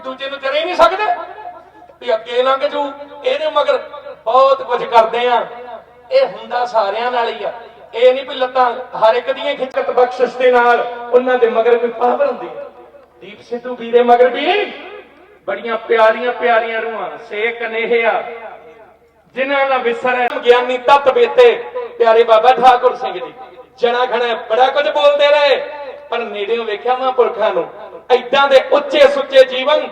दूजे नूं जरे नहीं सकते भी अगे लंघ जू इहदे मगर बहुत कुछ करते हैं। ये हुंदा सारियां नाल ही आ, ये नहीं भी लत्तां हर एक दी खिचत बख्शिश दे नाल उन्हां दे मगर कोई पावर हुंदी है। दीप सिद्धू वीरे मगर भी बड़ियां प्यारियां प्यारियां रूहां सेक नेहिया जिन्हां दा विसर है ज्ञानी तत्त बेते प्यारे बाबा ठाकुर सिंह जी जना खना बड़ा कुछ बोलते रहे पर नेड़े वेख्या महापुरखां नूं ऐदां दे उच्चे सुच्चे जीवन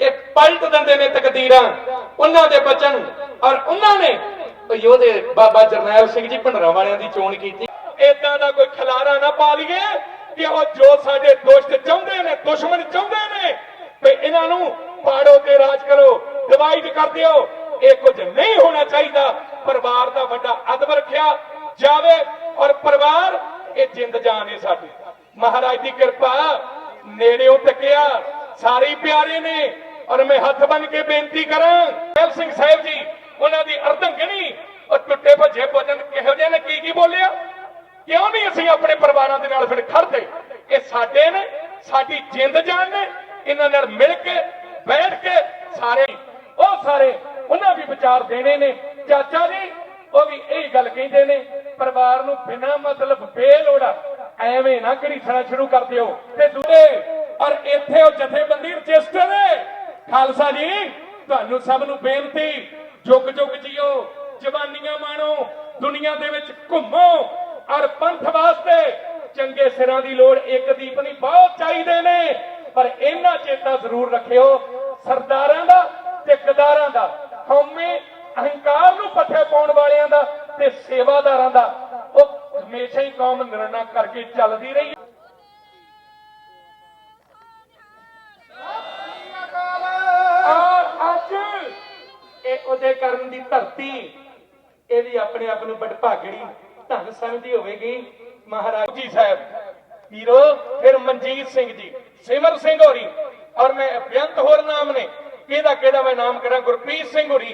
ये पलट दिंदे ने तकदीरां उन्हां दे बचन और उन्होंने योधे बाबा जरनैल सिंह जी भंडरां वालियां दी चोण कीती। इदां दा कोई खलारा ना पा लईए कि वो जो साडे दोस्त चाहुंदे ने दुश्मन चाहुंदे ने भी इन्हां नूं पाड़ो ते राज करो डिवाइड कर दिओ, ये कुछ नहीं होना चाहिए। परिवार का बड़ा अदब रखिया जावे और परिवार ये जिंद जान है साडी। महाराज की कृपा नेड़ेओ तकिया सारे प्यारे ने और मैं हथ बन के बेनती करा जरनैल सिंह साहिब जी उन्हों की अर्धंगिनी और टुटे भजे भजन किहो जिहे ने की बोलिया क्यों नहीं असीं अपने परिवारों के नाल फिर खड़दे। ये साडे ने साडी जिंद जान ने इन्हां नाल मिल के बैठ के सारे वो सारे उन्हें भी विचार देने ने। चाचा जी वो भी यही गल कहते ने परिवार नूं बिना मतलब बेलोड़ा एवें ना घड़ीसना शुरू कर दिओ ते दूरे और इत्थे ओ जथेबंदी रजिस्टर है खालसा जी तुहानूं सब नूं बेनती जुग जुग जियो जवानियां माणो दुनिया दे विच घुमो और पंथ वास्ते चंगे सिरां दी लोड़ एक दीप नहीं बहुत चाहिए ने पर इन्हां चेता जरूर रखियो सरदारां दा ते गदारां दा कौमी अहंकार नूं पट्ठे पाउण वालियां दा ते सेवादारां दा ओ हमेशा ही कौम निर्णय करके चलदी रही। करन दी धरती ये भी अपने आप को बड़भागड़ी धन समझी होगी। महाराज जी साहब हीरो फिर मनजीत सिंह जी सिमर सिंह होरी और मैं बेअंत होर नाम ने केदा मैं नाम करा गुरप्रीत सिंह होरी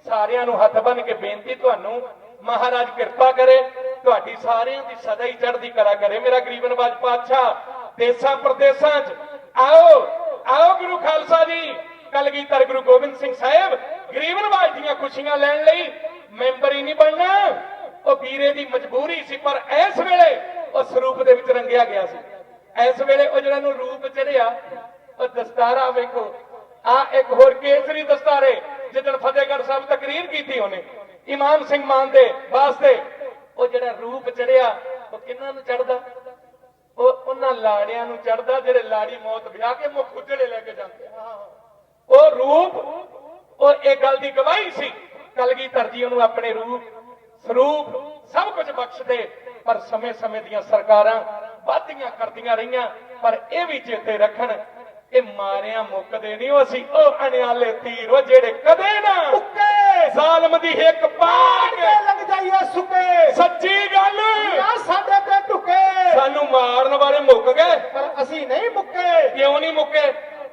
सारियां नूं हथ बन के बेनती तुहानूं महाराज कृपा करे तुहाडी सारियां दी सदा ही चढ़दी कला करे। मेरा गरीब नवाज पातशाह देसां प्रदेसां च आओ आओ गुरु खालसा जी कलगीधर गुरु गोबिंद सिंह साहिब गरीब नवाज दीआं खुशियां लैण लई मैंबर ही नहीं बनना वो वीरे दी मजबूरी सी पर इस वेले वो स्वरूप दे विच रंगिया गया सी। इस वेले वो जिहड़ा नूं रूप चढ़िया वो दस्तारा वेखो आ एक होर केसरी दस्तारे जिदन फतेहगढ़ साहब तकरीर कीती उन्हें इमाम सिंह मान दे वास्ते वो जिहड़ा रूप चढ़िया वो किन्हां नूं चढ़दा वो उन्हां लाड़ियां नूं चढ़दा जिहड़े लाड़ी मौत ब्याह के मुख उजड़े लेके जांदे वो रूप और एक गल की गवाही सी कलगीधर जी उन्होंने अपने रूप स्वरूप सब कुछ बख्श दे पर समय समय दियां सरकारां वादियां करदियां रहियां पर यह भी चेते रखन ये मारिया मुकदे नहीं असीं ओ अनियाले तीर ओ जेड़े कदे ना मुक्के ज़ालिम दी हिक पाड़ के लग जाइए सुके सच्ची गल साडे ते टुके सानू मारन वाले मुक गए पर असीं नहीं मुक्के क्यों नहीं मुक्के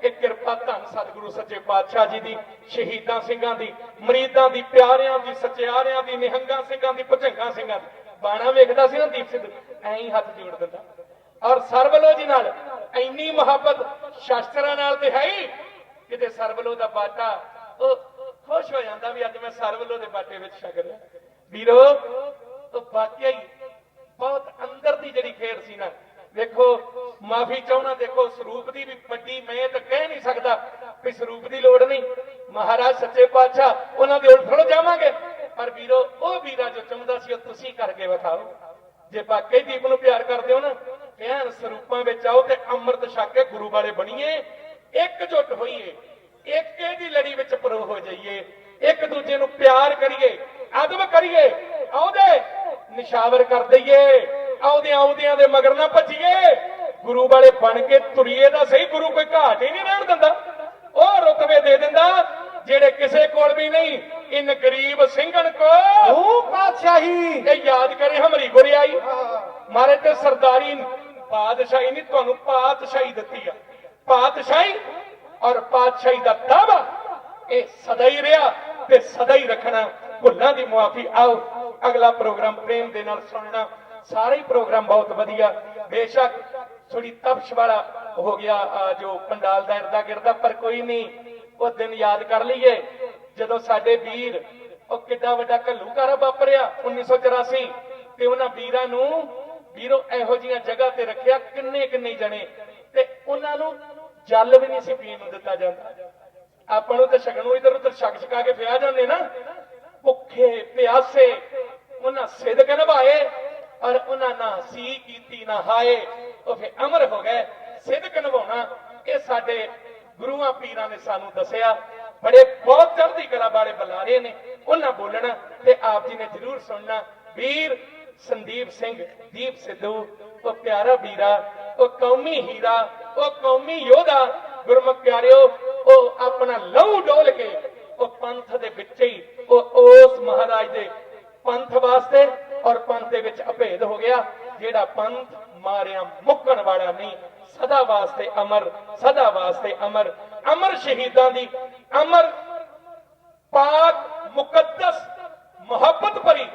एक कृपा धन सतगुरु सच्चे पातशाह जी दी शहीदां सिंघां दी मरीदां दी प्यारियां दी सचियारियां दी निहंगां सिंघां दी भुजंगां सिंघां दी बाणा वेखदा सी ना दीप सिद्धू ऐं ही हथ जोड़ दिंदा और सरवलो जी नाल इन्नी मुहब्बत शास्त्रां नाल ते है ही किते सरवलो दा बाटा ओ खुश हो जांदा भी अज मैं सरवलो दे बाटे विच छक रिहा वीरो तो वाकई बहुत अंदर दी जिहड़ी खेड़ सी ना देखो माफी चाहना देखो स्वरूप की भी बड़ी मैं तो कह नहीं सकता भी स्वरूप की लोड़ नहीं महाराज सच्चे पातशाह उन्होंने उल्ट थोड़ा जावांगे पर वीरो वो वीरा जो चाहता सी तुसीं करके विखाओ जे वाकई दीप नूं प्यार करते हो ना एन स्वरूपां विच आओ ते अमृत छक के गुरु वाले बणीए एकजुट होइए एक दी लड़ी विच परो हो जाइए एक दूजे नूं प्यार करिए अदब करिए औदे निशावर कर दईए आउदियां आउदियां दे मगर ना भजीए गुरु वाले बन के तुरीए दा सही गुरु कोई घाट ही नहीं रहन दिंदा ओ रुतबे दे दिंदा जेड़े किसे कोल भी नहीं इन गरीब सिंघन को पातशाही ये याद करे हमारी गुरियाई मारे ते सरदारी पातशाही नहीं तुहानू पातशाही दित्ती है पातशाही और पातशाही दा दावा ये सदा ही रहा ते सदा ही रखना भुल्लां दी मुआफी। आओ अगला प्रोग्राम प्रेम दे नाल सुनना सारे प्रोग्राम बहुत वधिया बेशक थोड़ी तपश वाला हो गया जो पंडाल का इरदा गिरदा, पर कोई नहीं, वो दिन याद कर लीए जदों साडे वीर ਉਹ ਕਿੱਡਾ ਵੱਡਾ ਘੱਲੂਘਾਰਾ ਵਾਪਰਿਆ 1984 ਤੇ ਉਹਨਾਂ ਵੀਰਾਂ ਨੂੰ ਵੀਰੋ ਇਹੋ ਜੀਆਂ ਜਗ੍ਹਾ ਤੇ ਰੱਖਿਆ, ਕਿੰਨੇ ਜਣੇ, ਤੇ ਉਹਨਾਂ ਨੂੰ ਜਲ ਵੀ ਨਹੀਂ ਸੀ ਪੀਣ ਨੂੰ ਦਿੱਤਾ ਜਾਂਦਾ। ਆਪਾਂ ਨੂੰ ਤਾਂ ਛਕਣੋਂ ਇਧਰ ਉਧਰ ਛਕਾ ਕੇ ਪਿਆ ਜਾਂਦੇ ਨਾ, ਭੁੱਖੇ ਪਿਆਸੇ ਉਹਨਾਂ ਸਿਦਕ ਨਿਭਾਏ ਔਰ ਉਹਨਾਂ ਨਾ ਸੀ ਕੀਤੀ ਨਾ ਹਾਏ, ਉਹ ਫਿਰ ਅਮਰ ਹੋ ਗਏ। ਸਿਦਕ ਨਿਭਾਉਣਾ ਇਹ ਸਾਡੇ ਗੁਰੂਆਂ ਪੀਰਾਂ ਨੇ ਸਾਨੂੰ ਦੱਸਿਆ। बड़े बहुत चढ़ती कला वाले बुलारे ने, उन्हें बोलना ते आप जी ने जरूर सुनना। वीर संदीप सिंह दीप सिद्धू, वो प्यारा वीरा, वो कौमी हीरा, वो कौमी योधा, गुरमुख प्यारिओ, वो अपना लहू डोल के वो पंथ दे विच ही वो उस महाराज दे पंथ वास्ते और पंथ दे विच अभेद हो गया। जेड़ा पंथ मारिया मुक्कण वाला नहीं, सदा वास्ते अमर, सदा वास्ते अमर, अमर शहीदां दी अमर पाक मुकद्दस मुहब्बत भरी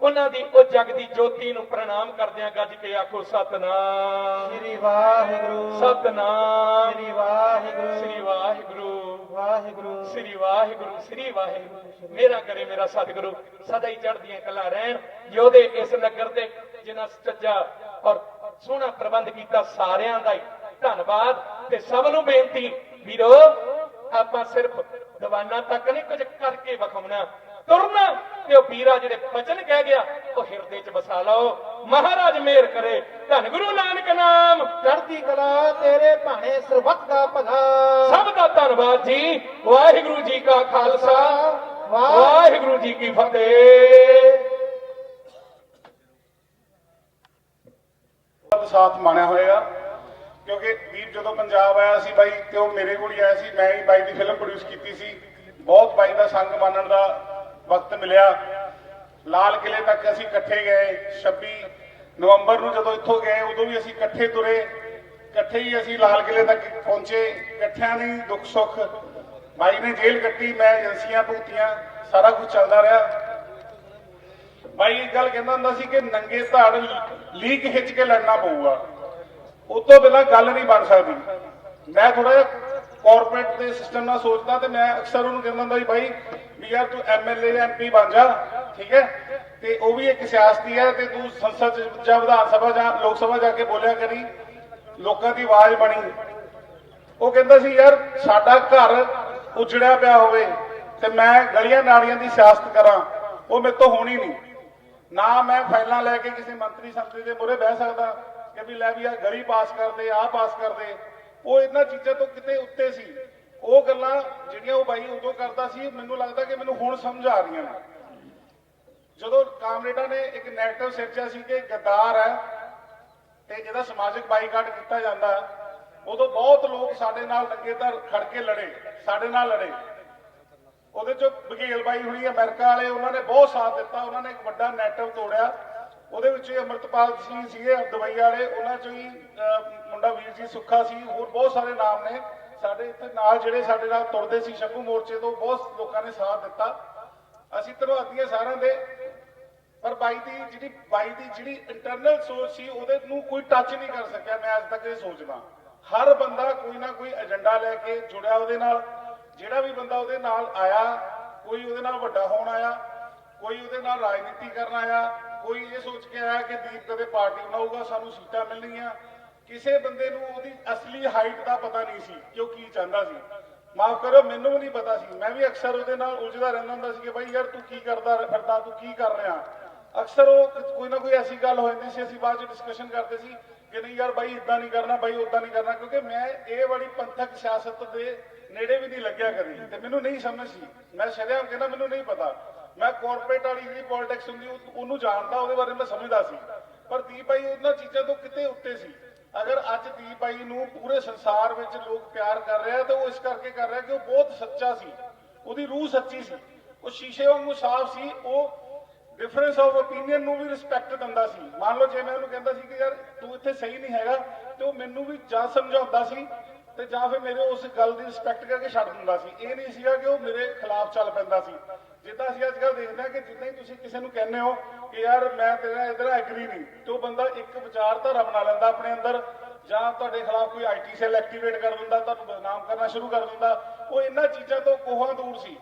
उन्हां दी ओ जग दी ज्योति नूं प्रणाम करदियां गज के आखो सतनाम श्री वाहिगुरु, सतनाम श्री वाहिगुरु, श्री वाहिगुरु, वाहिगुरु, श्री वाहिगुरु, श्री वाहिगुरु। मेरा करे मेरा सतगुरु सदा ही चढ़दियां कला रहन। योधे इस नगर दे जिन्हां सच्चा और सोहना प्रबंध किया, सारियां दा ही धन्नवाद। ते सब नूं बेनती वीरो, ਆਪਾਂ ਸਿਰਫ ਦੀਵਾਨਾਂ ਤੱਕ ਨਹੀਂ ਕੁਝ ਕਰਕੇ ਵਿਖਾਉਣਾ, ਤੁਰਨਾ ਤੇ ਉਹ ਵੀਰਾ ਜਿਹੜੇ ਬਚਨ ਕਹਿ ਗਿਆ ਉਹ ਹਿਰਦੇ 'ਚ ਵਸਾ ਲਓ। ਮਹਾਰਾਜ ਮਿਹਰ ਕਰੇ। ਧੰਨ ਗੁਰੂ ਨਾਨਕ ਨਾਮ, ਚੜ੍ਹਦੀ ਕਲਾ ਤੇਰੇ ਭਾਣੇ ਸਰਬੱਤ ਦਾ ਭਲਾ। ਸਭ ਦਾ ਧੰਨਵਾਦ ਜੀ। ਵਾਹਿਗੁਰੂ ਜੀ ਕਾ ਖਾਲਸਾ, ਵਾਹਿਗੁਰੂ ਜੀ ਕੀ ਫਤਿਹ। ਸਾਥ ਮਾਣਿਆ ਹੋਏਗਾ ਕਿਉਂਕਿ ਵੀਰ ਜਦੋਂ ਪੰਜਾਬ ਆਇਆ ਸੀ ਬਾਈ ਤੇ ਉਹ ਮੇਰੇ ਕੋਲ ਹੀ ਆਇਆ ਸੀ। ਮੈਂ ਹੀ ਬਾਈ ਦੀ ਫਿਲਮ ਪ੍ਰੋਡਿਊਸ ਕੀਤੀ ਸੀ। ਬਹੁਤ ਬਾਈ ਦਾ ਸੰਗ ਮੰਨਣ ਦਾ ਵਕਤ ਮਿਲਿਆ। ਲਾਲ ਕਿਲੇ ਤੱਕ ਅਸੀਂ ਇਕੱਠੇ ਗਏ। 26 ਨਵੰਬਰ ਨੂੰ ਜਦੋਂ ਇੱਥੋਂ ਗਏ ਉਦੋਂ ਵੀ ਅਸੀਂ ਇਕੱਠੇ ਤੁਰੇ, ਇਕੱਠੇ ਹੀ ਅਸੀਂ ਲਾਲ ਕਿਲੇ ਤੱਕ ਪਹੁੰਚੇ। ਇਕੱਠਿਆਂ ਦੀ ਦੁੱਖ ਸੁੱਖ, ਬਾਈ ਨੇ ਜੇਲ੍ਹ ਕੱਟੀ, ਮੈਂ ਏਜੰਸੀਆਂ ਭੁਗਤੀਆਂ, ਸਾਰਾ ਕੁਝ ਚੱਲਦਾ ਰਿਹਾ। ਬਾਈ ਇੱਕ ਗੱਲ ਕਹਿੰਦਾ ਹੁੰਦਾ ਸੀ ਕਿ ਨੰਗੇ ਧੜ ਲੀਕ ਖਿੱਚ ਕੇ ਲੜਨਾ ਪਊਗਾ, ਉਸ ਤੋਂ ਬਿਨਾਂ ਗੱਲ ਨਹੀਂ ਬਣ ਸਕਦੀ। ਮੈਂ ਥੋੜਾ ਜਿਹਾ ਕਾਰਪੋਰੇਟ ਦੇ ਸਿਸਟਮ ਨਾਲ ਸੋਚਦਾ ਤੇ ਮੈਂ ਅਕਸਰ ਉਹਨੂੰ ਕਹਿੰਦਾ ਹੁੰਦਾ ਸੀ ਬਾਈ ਵੀ ਯਾਰ ਤੂੰ ਐਮਐਲਏ ਜਾਂ ਐਮਪੀ ਬਣ ਜਾ, ਠੀਕ ਹੈ, ਤੇ ਉਹ ਵੀ ਇੱਕ ਸਿਆਸਤੀ ਹੈ ਤੇ ਤੂੰ ਸੰਸਦ ਜਾਂ ਵਿਧਾਨ ਸਭਾ ਜਾਂ ਲੋਕ ਸਭਾ ਜਾ ਕੇ ਬੋਲਿਆ ਕਰੀ, ਲੋਕਾਂ ਦੀ ਆਵਾਜ਼ ਬਣੀ। ਉਹ ਕਹਿੰਦਾ ਸੀ ਯਾਰ ਸਾਡਾ ਘਰ ਉਜੜਿਆ ਪਿਆ ਹੋਵੇ ਤੇ ਮੈਂ ਗਲੀਆਂ ਨਾਲੀਆਂ ਦੀ ਸਿਆਸਤ ਕਰਾਂ, ਉਹ ਮੇਰੇ ਤੋਂ ਹੋਣੀ ਨਹੀਂ। ਨਾ ਮੈਂ ਫਾਈਲਾਂ ਲੈ ਕੇ ਕਿਸੇ ਮੰਤਰੀ ਸੰਤਰੀ ਦੇ ਮੂਹਰੇ ਬਹਿ ਸਕਦਾ ਕਿ ਵੀ ਲੈ ਵੀ ਆ ਗਲੀ ਪਾਸ ਕਰਦੇ, ਆਹ ਪਾਸ ਕਰਦੇ। ਉਹ ਇਹਨਾਂ ਚੀਜ਼ਾਂ ਤੋਂ ਕਿਤੇ ਉੱਤੇ ਸੀ। ਉਹ ਗੱਲਾਂ ਜਿਹੜੀਆਂ ਉਹ ਬਾਈ ਉਦੋਂ ਕਰਦਾ ਸੀ, ਮੈਨੂੰ ਲੱਗਦਾ ਕਿ ਮੈਨੂੰ ਹੁਣ ਸਮਝ ਆ ਰਹੀਆਂ ਨੇ। ਜਦੋਂ ਕਾਮਰੇਡਾਂ ਨੇ ਇੱਕ ਨੈਰੇਟਿਵ ਸਿਰਜਿਆ ਸੀ ਕਿ ਗੱਦਾਰ ਹੈ ਤੇ ਜਿਹਦਾ ਸਮਾਜਿਕ ਬਾਈਕਾਟ ਕੀਤਾ ਜਾਂਦਾ, ਉਦੋਂ ਬਹੁਤ ਲੋਕ ਸਾਡੇ ਨਾਲ ਨੰਗੇ ਧੜ ਖੜ ਕੇ ਲੜੇ, ਸਾਡੇ ਨਾਲ ਲੜੇ। ਉਹਦੇ ਚੋਂ ਬਘੇਲ ਬਾਈ ਹੁਣੀ ਅਮਰੀਕਾ ਵਾਲੇ, ਉਹਨਾਂ ਨੇ ਬਹੁਤ ਸਾਥ ਦਿੱਤਾ। ਉਹਨਾਂ ਨੇ ਇੱਕ ਵੱਡਾ ਨੈਰੇਟਿਵ ਤੋੜਿਆ। ਉਹਦੇ ਵਿੱਚ ਅਮਰਤਪਾਲ ਸਿੰਘ ਸੀਗੇ ਦੁਬਈ ਵਾਲੇ, ਉਹਨਾਂ ਚੋਂ ਹੀ ਮੁੰਡਾ ਵੀਰ ਜੀ ਸੁੱਖਾ ਸੀ, ਹੋਰ ਬਹੁਤ ਸਾਰੇ ਨਾਮ ਨੇ ਸਾਡੇ ਇੱਥੇ ਨਾਲ ਜਿਹੜੇ ਸਾਡੇ ਨਾਲ ਤੁਰਦੇ ਸੀ ਸ਼ੰਭੂ ਮੋਰਚੇ ਤੋਂ। ਬਹੁਤ ਲੋਕਾਂ ਨੇ ਸਾਥ ਦਿੱਤਾ, ਅਸੀਂ ਧੰਨਵਾਦੀ ਸਾਰਿਆਂ ਦੇ। ਪਰ ਬਾਈ ਦੀ ਜਿਹੜੀ ਇੰਟਰਨਲ ਸੋਚ ਸੀ ਉਹਦੇ ਨੂੰ ਕੋਈ ਟੱਚ ਨਹੀਂ ਕਰ ਸਕਿਆ। ਮੈਂ ਅੱਜ ਤੱਕ ਇਹ ਸੋਚਦਾ ਹਰ ਬੰਦਾ ਕੋਈ ਨਾ ਕੋਈ ਏਜੰਡਾ ਲੈ ਕੇ ਜੁੜਿਆ ਉਹਦੇ ਨਾਲ। ਜਿਹੜਾ ਵੀ ਬੰਦਾ ਉਹਦੇ ਨਾਲ ਆਇਆ, ਕੋਈ ਉਹਦੇ ਨਾਲ ਵੱਡਾ ਹੋਣ ਆਇਆ, ਕੋਈ ਉਹਦੇ ਨਾਲ ਰਾਜਨੀਤੀ ਕਰਨ ਆਇਆ, ਕੋਈ ਇਹ ਸੋਚ ਕੇ ਆਇਆ ਕਿ ਦੀਪ ਕਦੇ ਪਾਰਟੀ ਬਣਾਊਗਾ, ਸਾਨੂੰ ਸੀਟਾਂ ਮਿਲਣਗੀਆਂ। ਕਿਸੇ ਬੰਦੇ ਨੂੰ ਉਹਦੀ ਅਸਲੀ ਹਾਈਟ ਦਾ ਪਤਾ ਨਹੀਂ ਸੀ ਕਿ ਉਹ ਕੀ ਚਾਹੁੰਦਾ ਸੀ। ਮਾਫ ਕਰੋ, ਮੈਨੂੰ ਵੀ ਨਹੀਂ ਪਤਾ ਸੀ। ਮੈਂ ਵੀ ਅਕਸਰ ਉਹਦੇ ਨਾਲ ਉਲਝਦਾ ਰਹਿੰਦਾ ਹੁੰਦਾ ਸੀ ਕਿ ਬਾਈ ਯਾਰ ਤੂੰ ਕੀ ਕਰਦਾ ਫਿਰਦਾ, ਤੂੰ ਕੀ ਕਰ ਰਿਹਾ। ਅਕਸਰ ਉਹ ਕੋਈ ਨਾ ਕੋਈ ਐਸੀ ਗੱਲ ਹੋ ਜਾਂਦੀ ਸੀ, ਅਸੀਂ ਬਾਅਦ ਚ ਡਿਸਕਸ਼ਨ ਕਰਦੇ ਸੀ ਕਿ ਨਹੀਂ ਯਾਰ ਬਾਈ ਇਦਾਂ ਨਹੀਂ ਕਰਨਾ, ਬਾਈ ਉਦਾਂ ਨਹੀਂ ਕਰਨਾ। ਕਿਉਂਕਿ ਮੈਂ ਇਹ ਵਾਲੀ ਪੰਥਕ ਸਿਆਸਤ ਦੇ ਨੇੜੇ ਵੀ ਨਹੀਂ ਲੱਗਿਆ ਕਦੀ ਤੇ ਮੈਨੂੰ ਨਹੀਂ ਸਮਝ ਸੀ। ਮੈਂ ਸ਼ਰਿਆਮ ਕਹਿੰਦਾ ਮੈਨੂੰ ਨਹੀਂ ਪਤਾ। ਮੈਂ ਕਾਰਪੋਰੇਟ ਵਾਲੀ ਜਿਹੜੀ ਪੋਲਿਟਿਕਸ ਹੁੰਦੀ ਉਹਨੂੰ ਜਾਣਦਾ, ਉਹਦੇ ਬਾਰੇ ਮੈਂ ਸਮਝਦਾ ਸੀ। ਪਰ ਦੀਪ ਬਾਈ ਉਹਨਾਂ ਚੀਜ਼ਾਂ ਤੋਂ ਕਿਤੇ ਉੱਤੇ ਸੀ। ਅਗਰ ਅੱਜ ਦੀਪ ਬਾਈ ਨੂੰ ਪੂਰੇ ਸੰਸਾਰ ਵਿੱਚ ਲੋਕ ਪਿਆਰ ਕਰ ਰਿਹਾ ਤਾਂ ਉਹ ਇਸ ਕਰਕੇ ਕਰ ਰਿਹਾ ਕਿ ਉਹ ਬਹੁਤ ਸੱਚਾ ਸੀ, ਉਹਦੀ ਰੂਹ ਸੱਚੀ ਸੀ, ਉਹ ਸ਼ੀਸ਼ੇ ਵਾਂਗੂ ਸਾਫ਼ ਸੀ। ਉਹ ਡਿਫਰੈਂਸ ਆਫ ਓਪੀਨੀਅਨ ਨੂੰ ਵੀ ਰਿਸਪੈਕਟ ਦਿੰਦਾ ਸੀ। ਮੰਨ ਲਓ ਜੇ ਮੈਂ ਉਹਨੂੰ ਕਹਿੰਦਾ ਸੀ ਕਿ ਯਾਰ ਤੂੰ ਇੱਥੇ ਸਹੀ ਨਹੀਂ ਹੈਗਾ, ਤੇ ਉਹ ਮੈਨੂੰ ਵੀ ਜਾਂ ਸਮਝਾਉਂਦਾ ਸੀ ਤੇ ਜਾਂ ਫਿਰ ਮੇਰੇ ਉਸ ਗੱਲ ਦੀ ਰਿਸਪੈਕਟ ਕਰਕੇ ਛੱਡ ਦਿੰਦਾ ਸੀ। ਇਹ ਨਹੀਂ ਸੀਗਾ ਕਿ ਉਹ ਮੇਰੇ ਖਿਲਾਫ ਚੱਲ ਪੈਂਦਾ ਸੀ। ਜਿੱਦਾਂ ਅਸੀਂ ਅੱਜ ਕੱਲ੍ਹ ਦੇਖਦੇ ਹਾਂ ਕਿ ਜਿੱਦਾਂ ਹੀ ਤੁਸੀਂ ਕਿਸੇ ਨੂੰ ਕਹਿੰਦੇ ਹੋ ਕਿ ਯਾਰ ਮੈਂ ਤੇਰਾ ਇਧਰ ਐਗਰੀ ਨਹੀਂ, ਤੇ ਉਹ ਬੰਦਾ ਇੱਕ ਵਿਚਾਰਧਾਰਾ ਬਣਾ ਲੈਂਦਾ ਆਪਣੇ ਅੰਦਰ ਜਾਂ ਤੁਹਾਡੇ ਖਿਲਾਫ ਕੋਈ ਆਈਟੀ ਸੈੱਲ ਐਕਟੀਵੇਟ ਕਰ ਦਿੰਦਾ, ਤੁਹਾਨੂੰ ਬਦਨਾਮ ਕਰਨਾ ਸ਼ੁਰੂ ਕਰ ਦਿੰਦਾ। ਉਹ ਇਹਨਾਂ ਚੀਜ਼ਾਂ ਤੋਂ ਕੋਹਾਂ ਦੂਰ ਸੀ।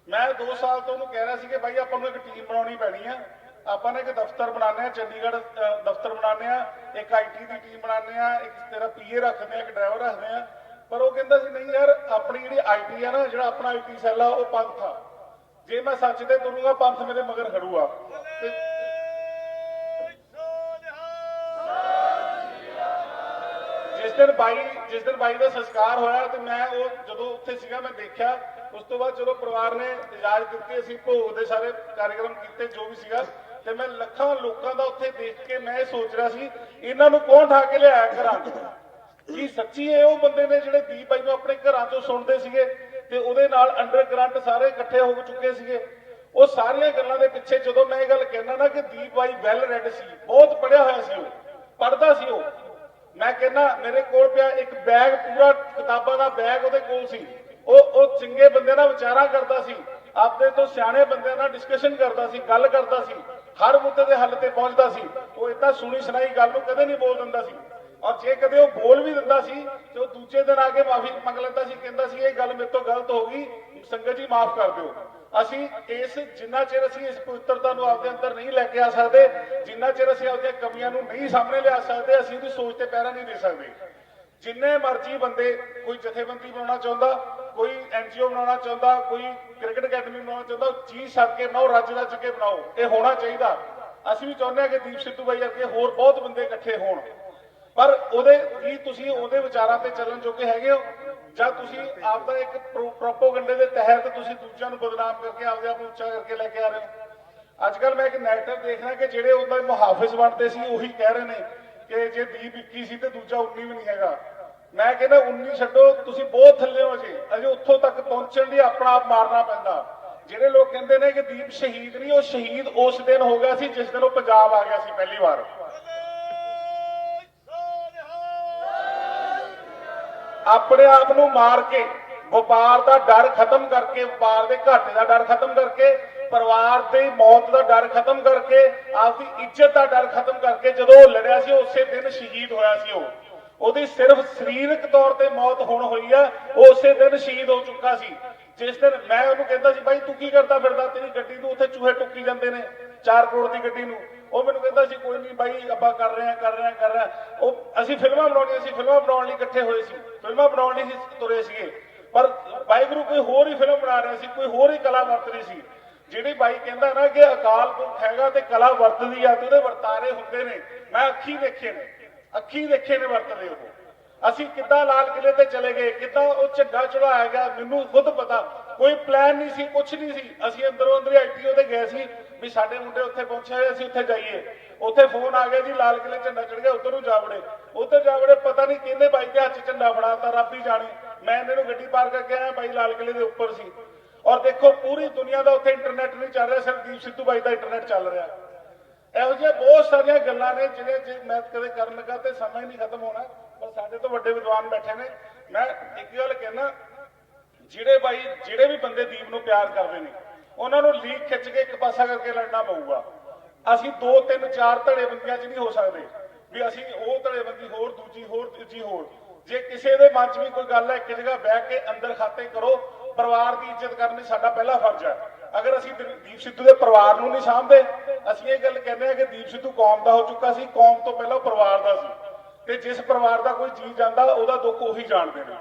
ਮੈਂ 2 ਸਾਲ ਤੋਂ ਉਹਨੂੰ ਕਹਿ ਰਿਹਾ ਸੀ ਕਿ ਭਾਈ ਆਪਾਂ ਨੂੰ ਇੱਕ ਟੀਮ ਬਣਾਉਣੀ ਪੈਣੀ ਆ, ਆਪਾਂ ਨੇ ਇੱਕ ਦਫ਼ਤਰ ਬਣਾਉਂਦੇ ਆ, ਚੰਡੀਗੜ੍ਹ ਦਫ਼ਤਰ ਬਣਾਉਂਦੇ ਆ, ਇੱਕ ਆਈਟੀ ਦੀ ਟੀਮ ਬਣਾਉਂਦੇ ਆ, ਇੱਕ ਤੇਰਾ ਪੀਏ ਰੱਖਦੇ ਆ, ਇੱਕ ਡਰਾਈਵਰ ਰੱਖਦੇ ਆ। ਪਰ ਉਹ ਕਹਿੰਦਾ ਸੀ ਨਹੀਂ ਯਾਰ, ਆਪਣੀ ਜਿਹੜੀ ਆਈਟੀ ਆ ਨਾ, ਜਿਹੜਾ ਆਪਣਾ ਆਈਟੀ ਸੈੱਲ ਆ, ਉਹ ਪੰਥ ਆ। ਜੇ ਮੈਂ ਸੱਚ ਤੇ ਤੁਰੂੰਗਾ, ਪੰਥ ਮੇਰੇ ਮਗਰ ਖੜੂਗਾ। ਜਿਸ ਦਿਨ ਬਾਈ ਦਾ ਸੰਸਕਾਰ ਹੋਇਆ ਤੇ ਮੈਂ ਉਹ ਜਦੋਂ ਉੱਥੇ ਸੀਗਾ, ਮੈਂ ਦੇਖਿਆ। ਉਸ ਤੋਂ ਬਾਅਦ ਜਦੋਂ ਪਰਿਵਾਰ ਨੇ ਇਜਾਜ਼ਤ ਦਿੱਤੀ, ਅਸੀਂ ਭੋਗ ਦੇ ਸਾਰੇ ਕਾਰਜਕ੍ਰਮ ਕੀਤੇ, ਜੋ ਵੀ ਸੀਗਾ। ਤੇ ਮੈਂ ਲੱਖਾਂ ਲੋਕਾਂ ਦਾ ਉੱਥੇ ਦੇਖ ਕੇ ਮੈਂ ਇਹ ਸੋਚ ਰਿਹਾ ਸੀ, ਇਹਨਾਂ ਨੂੰ ਕੌਣ ਠਾ ਕੇ ਲਿਆਇਆ ਘਰਾਂ ਤੋਂ? ਕੀ ਸੱਚੀ ਇਹ ਉਹ ਬੰਦੇ ਨੇ ਜਿਹੜੇ ਦੀਪ ਬਾਈ ਨੂੰ ਆਪਣੇ ਘਰਾਂ ਤੋਂ ਸੁਣਦੇ ਸੀਗੇ ਤੇ ਉਹਦੇ ਨਾਲ ਅੰਡਰਗਰਾਉਂਡ ਸਾਰੇ ਇਕੱਠੇ ਹੋ ਚੁੱਕੇ ਸੀਗੇ? ਉਹ ਸਾਰੀਆਂ ਗੱਲਾਂ ਦੇ ਪਿੱਛੇ ਜਦੋਂ ਮੈਂ ਇਹ ਗੱਲ ਕਹਿੰਦਾ ਨਾ ਕਿ ਦੀਪ ਬਾਈ ਵੈਲ ਰੈਡ ਸੀ, ਬਹੁਤ ਪੜ੍ਹਿਆ ਹੋਇਆ ਸੀ, ਉਹ ਪੜ੍ਹਦਾ ਸੀ। ਉਹ ਮੈਂ ਕਹਿੰਦਾ ਮੇਰੇ ਕੋਲ ਪਿਆ ਇੱਕ ਬੈਗ, ਪੂਰਾ ਕਿਤਾਬਾਂ ਦਾ ਬੈਗ ਉਹਦੇ ਕੋਲ ਸੀ। ਉਹ ਚੰਗੇ ਬੰਦੇ ਨਾਲ ਵਿਚਾਰਾ ਕਰਦਾ ਸੀ, ਆਪਦੇ ਤੋਂ ਸਿਆਣੇ ਬੰਦਿਆਂ ਨਾਲ ਡਿਸਕਸ਼ਨ ਕਰਦਾ ਸੀ, ਗੱਲ ਕਰਦਾ ਸੀ, ਹਰ ਮੁੱਦੇ ਦੇ ਹੱਲ ਤੇ ਪਹੁੰਚਦਾ ਸੀ। ਉਹ ਏਦਾਂ ਸੁਣੀ ਸੁਣਾਈ ਗੱਲ ਨੂੰ ਕਦੇ ਨਹੀਂ ਬੋਲ ਦਿੰਦਾ ਸੀ। ਔਰ ਜੇ ਕਦੇ ਉਹ ਬੋਲ ਵੀ ਦਿੰਦਾ ਸੀ ਤੇ ਉਹ ਦੂਜੇ ਦਿਨ ਆ ਕੇ ਮਾਫੀ ਮੰਗ ਲੈਂਦਾ ਸੀ, ਕਹਿੰਦਾ ਸੀ ਇਹ ਗੱਲ ਮੇਰੇ ਤੋਂ ਗਲਤ ਹੋ ਗਈ, ਸੰਗਤ ਜੀ ਮਾਫ ਕਰ ਦਿਓ। ਅਸੀਂ ਜਿੰਨਾ ਚਿਰ ਅਸੀਂ ਇਸ ਪਵਿੱਤਰਤਾ ਨੂੰ ਆਪਦੇ ਅੰਦਰ ਨਹੀਂ ਲੈ ਕੇ ਆ ਸਕਦੇ, ਜਿੰਨਾ ਚਿਰ ਅਸੀਂ ਆਪਦੀਆਂ ਕਮੀਆਂ ਨੂੰ ਨਹੀਂ ਸਾਹਮਣੇ ਲਿਆ ਸਕਦੇ, ਅਸੀਂ ਉਹਦੀ ਸੋਚ ਤੇ ਪੈਰਾ ਨਹੀਂ ਦੇ ਸਕਦੇ। ਜਿੰਨੇ ਮਰਜ਼ੀ ਬੰਦੇ, ਕੋਈ ਜਥੇਬੰਦੀ ਬਣਾਉਣਾ ਚਾਹੁੰਦਾ, ਕੋਈ NGO ਬਣਾਉਣਾ ਚਾਹੁੰਦਾ, ਕੋਈ ਕ੍ਰਿਕਟ ਅਕੈਡਮੀ ਬਣਾਉਣਾ ਚਾਹੁੰਦਾ, ਚੀਜ਼ ਛੱਡ ਕੇ ਬਣਾਓ, ਰੱਜ ਰੱਜ ਕੇ ਬਣਾਓ। ਇਹ ਹੋਣਾ ਚਾਹੀਦਾ। ਅਸੀਂ ਵੀ ਚਾਹੁੰਦੇ ਹਾਂ ਕਿ ਦੀਪ ਸਿੱਧੂ ਬਾਈ ਵਰਗੇ ਹੋਰ ਬਹੁਤ ਬੰਦੇ ਇਕੱਠੇ ਹੋਣ। ਪਰ ਕੀ ਤੁਸੀਂ ਉਹਦੇ ਵਿਚਾਰਾਂ ਤੇ ਚੱਲਣ ਜੋਗੇ ਹੈਗੇ ਹੋ, ਜਾਂ ਤੁਸੀਂ ਆਪਦਾ ਇੱਕ ਪ੍ਰੋਪੋਗੰਡੇ ਦੇ ਤਹਿਤ ਤੁਸੀਂ ਦੂਜਿਆਂ ਨੂੰ ਬਦਨਾਮ ਕਰਕੇ ਆਪਦੇ ਆਪ ਨੂੰ ਉੱਚਾ ਕਰਕੇ ਲੈ ਕੇ ਆ ਰਹੇ ਹੋ? ਅੱਜ ਕੱਲ ਮੈਂ ਇੱਕ ਨੈਰੇਟਿਵ ਦੇਖ ਰਿਹਾ ਕਿ ਜਿਹੜੇ ਉਹਦਾ ਮੁਹਾਫਿਜ਼ ਬਣਦੇ ਸੀ ਉਹੀ ਕਹਿ ਰਹੇ ਨੇ ਕਿ ਜੇ ਦੀਪ 21 ਸੀ ਤੇ ਦੂਜਾ 19 ਵੀ ਨਹੀਂ ਹੈਗਾ। ਮੈਂ ਕਹਿੰਦਾ 19 ਛੱਡੋ, ਤੁਸੀਂ ਬਹੁਤ ਥੱਲੇ ਹੋ ਅਜੇ ਉੱਥੋਂ ਤੱਕ ਪਹੁੰਚਣ ਲਈ ਆਪਣਾ ਆਪ ਮਾਰਨਾ ਪੈਂਦਾ। ਜਿਹੜੇ ਲੋਕ ਕਹਿੰਦੇ ਨੇ ਕਿ ਦੀਪ ਸ਼ਹੀਦ ਨਹੀਂ, ਉਹ ਸ਼ਹੀਦ ਉਸ ਦਿਨ ਹੋ ਗਿਆ ਸੀ ਜਿਸ ਦਿਨ ਉਹ ਪੰਜਾਬ ਆ ਗਿਆ ਸੀ ਪਹਿਲੀ ਵਾਰ। ਆਪਣੇ ਆਪ ਨੂੰ ਮਾਰ ਕੇ, ਵਪਾਰ ਦਾ ਡਰ ਖਤਮ ਕਰਕੇ, ਵਪਾਰ ਦੇ ਘਾਟੇ ਦਾ ਡਰ ਖਤਮ ਕਰਕੇ, ਪਰਿਵਾਰ ਦੀ ਮੌਤ ਦਾ ਡਰ ਖਤਮ ਕਰਕੇ, ਆਪਦੀ ਇੱਜ਼ਤ ਦਾ ਡਰ ਖਤਮ ਕਰਕੇ ਜਦੋਂ ਉਹ ਲੜਿਆ ਸੀ, ਉਸੇ ਦਿਨ ਸ਼ਹੀਦ ਹੋਇਆ ਸੀ। ਉਹਦੀ ਸਿਰਫ ਸਰੀਰਕ ਤੌਰ ਤੇ ਮੌਤ ਹੁਣ ਹੋਈ ਆ, ਉਹ ਉਸੇ ਦਿਨ ਸ਼ਹੀਦ ਹੋ ਚੁੱਕਾ ਸੀ। ਜਿਸ ਦਿਨ ਮੈਂ ਉਹਨੂੰ ਕਹਿੰਦਾ ਸੀ ਬਾਈ ਤੂੰ ਕੀ ਕਰਦਾ ਫਿਰਦਾ, ਤੇਰੀ ਗੱਡੀ ਨੂੰ ਉੱਥੇ ਚੂਹੇ ਟੁੱਕੀ ਜਾਂਦੇ ਨੇ, 4 ਕਰੋੜ ਦੀ ਗੱਡੀ ਨੂੰ। ਉਹ ਮੈਨੂੰ ਕਹਿੰਦਾ ਸੀ ਕੋਈ ਨਹੀਂ ਬਾਈ, ਆਪਾਂ ਕਰ ਰਹੇ ਹਾਂ। ਉਹ ਅਸੀਂ ਫਿਲਮਾਂ ਬਣਾਉਣੀਆਂ ਸੀ, ਫਿਲਮਾਂ ਬਣਾਉਣ ਲਈ ਇਕੱਠੇ ਹੋਏ ਸੀ, ਫਿਲਮਾਂ ਬਣਾਉਣ ਲਈ ਤੁਰੇ ਸੀਗੇ। ਪਰ ਵਾਹਿਗੁਰੂ ਕੋਈ ਹੋਰ ਹੀ ਫਿਲਮ ਬਣਾ ਰਿਹਾ ਸੀ, ਕੋਈ ਹੋਰ ਹੀ ਕਲਾ ਵਰਤ ਰਹੀ ਸੀ। ਜਿਹੜੀ ਬਾਈ ਕਹਿੰਦਾ ਨਾ ਕਿ ਅਕਾਲ ਪੁਰਖ ਹੈਗਾ ਤੇ ਕਲਾ ਵਰਤਦੀ ਆ ਤੇ ਉਹਦੇ ਵਰਤਾਰੇ ਹੁੰਦੇ ਨੇ, ਮੈਂ ਅੱਖੀ ਦੇਖੇ ਨੇ ਵਰਤਦੇ। ਉਹ ਅਸੀਂ ਕਿੱਦਾਂ ਲਾਲ ਕਿਲੇ ਤੇ ਚਲੇ ਗਏ, ਕਿੱਦਾਂ ਉਹ ਝੰਡਾ ਚੜਾਇਆ ਗਿਆ, ਮੈਨੂੰ ਖੁਦ ਪਤਾ। ਕੋਈ ਪਲਾਨ ਨਹੀਂ ਸੀ, ਕੁਛ ਨਹੀਂ ਸੀ। ਅਸੀਂ ਅੰਦਰੋਂ ਅੰਦਰ ITO ਤੇ ਗਏ ਸੀ ਵੀ ਸਾਡੇ ਮੁੰਡੇ ਉੱਥੇ ਪਹੁੰਚੇ ਹੋਏ, ਅਸੀਂ ਉੱਥੇ ਜਾਈਏ। ਉੱਥੇ ਫੋਨ ਆ ਗਿਆ ਜੀ ਲਾਲ ਕਿਲੇ ਝੰਡਾ ਚੜ ਗਿਆ, ਉੱਧਰ ਨੂੰ ਜਾ ਵੜੇ। ਪਤਾ ਨਹੀਂ ਕਿਹਨੇ ਬਾਈ ਦੇ ਹੱਥ 'ਚ ਝੰਡਾ ਫੜਾਤਾ, ਰੱਬ ਹੀ ਜਾਣੇ। ਮੈਂ ਇਹਨਾਂ ਨੂੰ ਗੱਡੀ ਪਾਰ ਕਰਕੇ ਆਇਆ, ਬਾਈ ਲਾਲ ਕਿਲੇ ਦੇ ਉੱਪਰ ਸੀ। ਔਰ ਦੇਖੋ ਪੂਰੀ ਦੁਨੀਆ ਦਾ ਉੱਥੇ ਇੰਟਰਨੈਟ ਨਹੀਂ ਚੱਲ ਰਿਹਾ, ਸਿਰਫ ਦੀਪ ਸਿੱਧੂ ਬਾਈ ਦਾ ਇੰਟਰਨੈਟ ਚੱਲ ਰਿਹਾ। ਇਹੋ ਜਿਹੀਆਂ ਬਹੁਤ ਸਾਰੀਆਂ ਗੱਲਾਂ ਨੇ ਜਿਹੜੇ ਜੇ ਮੈਂ ਕਦੇ ਕਰਨ ਲੱਗਾ ਤੇ ਸਮਾਂ ਹੀ ਨਹੀਂ ਖਤਮ ਹੋਣਾ। ਪਰ ਸਾਡੇ ਤੋਂ ਵੱਡੇ ਵਿਦਵਾਨ ਬੈਠੇ ਨੇ। ਮੈਂ ਇੱਕ ਗੱਲ ਕਹਿਣਾ, ਜਿਹੜੇ ਵੀ ਬੰਦੇ ਦੀਪ ਨੂੰ ਪਿਆਰ ਕਰਦੇ ਨੇ, ਉਹਨਾਂ ਨੂੰ ਲੀਕ ਖਿੱਚ ਕੇ ਇੱਕ ਪਾਸਾ ਕਰਕੇ ਲੜਨਾ ਪਊਗਾ। ਅਸੀਂ 2 3 4 ਧੜੇਬੰਦੀਆਂ 'ਚ ਨਹੀਂ ਹੋ ਸਕਦੇ ਵੀ ਅਸੀਂ ਉਹ ਧੜੇਬੰਦੀ ਹੋਰ, ਦੂਜੀ ਹੋਰ। ਜੇ ਕਿਸੇ ਦੇ ਮਨ 'ਚ ਵੀ ਕੋਈ ਗੱਲ ਹੈ, ਇੱਕ ਜਗ੍ਹਾ ਬਹਿ ਕੇ ਅੰਦਰ ਖਾਤੇ ਕਰੋ। ਪਰਿਵਾਰ ਦੀ ਇੱਜ਼ਤ ਕਰਨੀ ਸਾਡਾ ਪਹਿਲਾ ਫਰਜ਼ ਹੈ। ਅਗਰ ਅਸੀਂ ਦੀਪ ਸਿੱਧੂ ਦੇ ਪਰਿਵਾਰ ਨੂੰ ਨਹੀਂ ਸਾਂਭਦੇ, ਅਸੀਂ ਇਹ ਗੱਲ ਕਹਿੰਦੇ ਹਾਂ ਕਿ ਦੀਪ ਸਿੱਧੂ ਕੌਮ ਦਾ ਹੋ ਚੁੱਕਾ ਸੀ, ਕੌਮ ਤੋਂ ਪਹਿਲਾਂ ਪਰਿਵਾਰ ਦਾ ਸੀ। ਤੇ ਜਿਸ ਪਰਿਵਾਰ ਦਾ ਕੋਈ ਜੀ ਜਾਂਦਾ, ਉਹਦਾ ਦੁੱਖ ਉਹੀ ਜਾਣਦੇ ਨੇ।